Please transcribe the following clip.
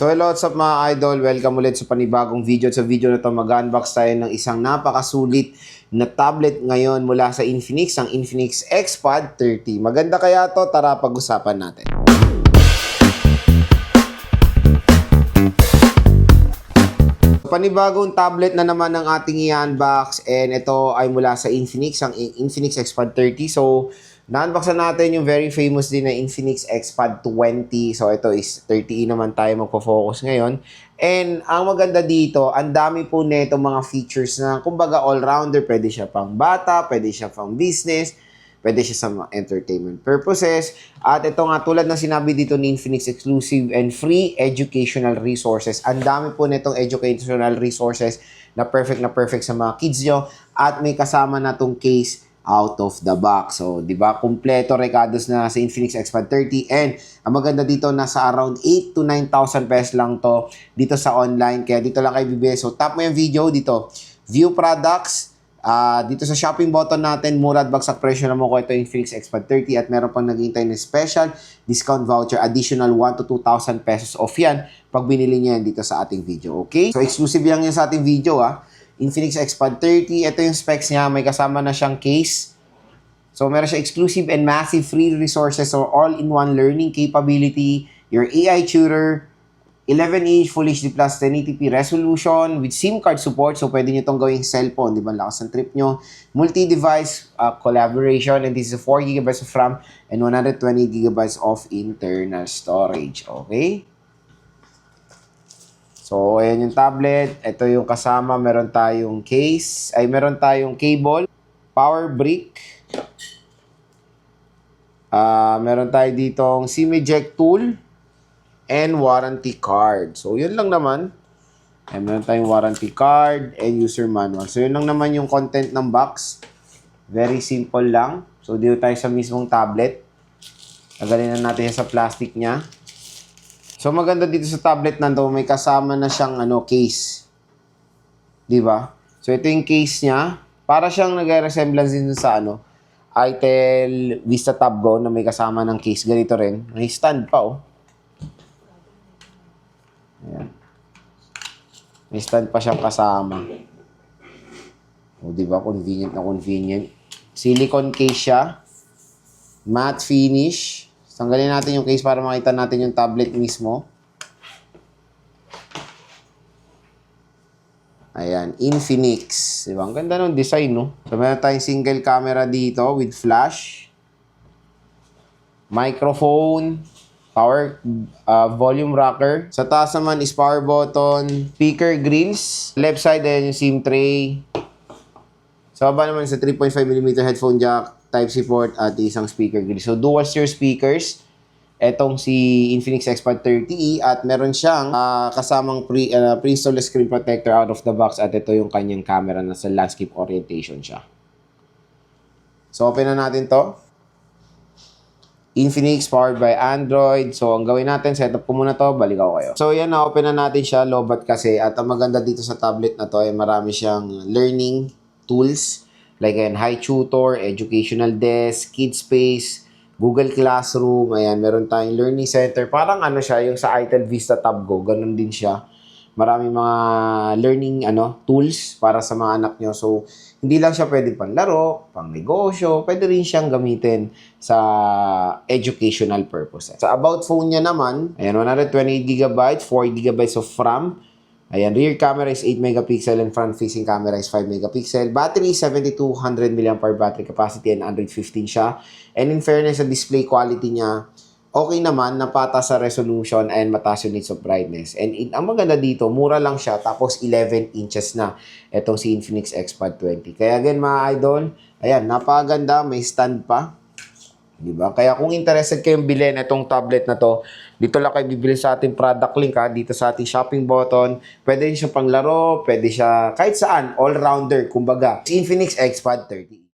So hello, what's up mga idol? Welcome ulit sa panibagong video. Sa video na to mag-unbox tayo ng isang napakasulit na tablet ngayon mula sa Infinix, ang Infinix XPad 30. Maganda kaya to? Tara pag-usapan natin. Panibagong tablet na naman ang ating i-unbox and ito ay mula sa Infinix, ang Infinix XPad 30. So na-unboxan natin yung very famous din na Infinix XPad 20. So, ito is 30E naman tayo magpo-focus ngayon. And, ang maganda dito, ang dami po nito mga features na, kumbaga, all-rounder. Pwede siya pang bata, pwede siya pang business, pwede siya sa mga entertainment purposes. At ito nga, tulad ng sinabi dito ni Infinix, exclusive and free educational resources. Ang dami po nitong educational resources na perfect sa mga kids nyo. At may kasama na tong case out of the box. So, di ba? Kumpleto recados na sa Infinix XPad 30 and ang maganda dito nasa around 8 to 9,000 pesos lang to dito sa online. Kaya dito lang kayo bibili. So, tap mo yung video dito. View products. Dito sa shopping button natin, mura at bagsak presyo na mo ko ito Infinix XPad 30 at meron pang naghihintay na special discount voucher, additional 1 to 2,000 pesos off yan pag binili niyo yan dito sa ating video. Okay? So, exclusive lang yan sa ating video Infinix XPad 30, ito yung specs niya, may kasama na siyang case. So, meron siya exclusive and massive free resources or all-in-one learning capability, your AI tutor, 11-inch Full HD Plus 1080p resolution with SIM card support. So, pwede nyo itong gawing cellphone, di ba? Lakas ng trip nyo. Multi-device collaboration, and this is 4GB of RAM and 120GB of internal storage. Okay? So, ayan yung tablet. Ito yung kasama. Meron tayong case. Meron tayong cable. Power brick. Meron tayo ditong SIM eject tool. And warranty card. So, yun lang naman. Meron tayong warranty card and user manual. So, yun lang naman yung content ng box. Very simple lang. So, dito tayo sa mismong tablet. Tagalin na natin sa plastic niya. So, maganda dito sa tablet nando, may kasama na siyang case. 'Di ba? So, ito yung case niya. Para siyang nagre-resemblance din sa Itel Vista Tab Go na may kasama ng case. Ganito rin. May stand pa, Ayan. May stand pa siyang kasama. O, 'di ba? Convenient na convenient. Silicone case siya. Matte finish. Tanggalin natin yung case para makita natin yung tablet mismo. Ayan, Infinix. Diba? Ang ganda ng design, no? So, meron tayong single camera dito with flash. Microphone. Power volume rocker. Sa taas naman is power button. Speaker grills. Left side, ayan yung SIM tray. Sa baba naman sa 3.5mm headphone jack. Type-C port at isang speaker grill. So, dual steer speakers. Etong si Infinix XPad 30E at meron siyang kasamang pre-installed screen protector out of the box at ito yung kanyang camera na sa landscape orientation siya. So, open na natin to. Infinix powered by Android. So, ang gawin natin, setup ko muna to, balik ako kayo. So, yan na, open na natin siya, lobat kasi. At ang maganda dito sa tablet na to ay marami siyang learning tools. Like Hi Tutor, Educational Desk, Kids Space, Google Classroom. Ayan, meron tayong Learning Center. Parang siya, yung sa Itel Vista Tab Go. Ganun din siya. Maraming mga learning tools para sa mga anak nyo. So, hindi lang siya pwede pang laro, pang negosyo. Pwede rin siyang gamitin sa educational purposes. Sa about phone niya naman, ayan, 128GB, 4GB of RAM. Ayan, rear camera is 8 megapixel and front-facing camera is 5 megapixel. Battery is 7,200 mAh battery capacity and Android 15 siya. And in fairness, sa display quality niya, okay naman, napata sa resolution and mataas yung nits of brightness. And ang maganda dito, mura lang siya, tapos 11 inches na itong si Infinix XPad 20. Kaya again mga idol, ayan, napakaganda, may stand pa. Diba? Kaya kung interested kayong bilhin itong tablet na to, dito lang kayo bibili sa ating product link dito sa ating shopping button. Pwede siya pang laro, pwede siya kahit saan, all-rounder, kumbaga. Infinix XPad 30.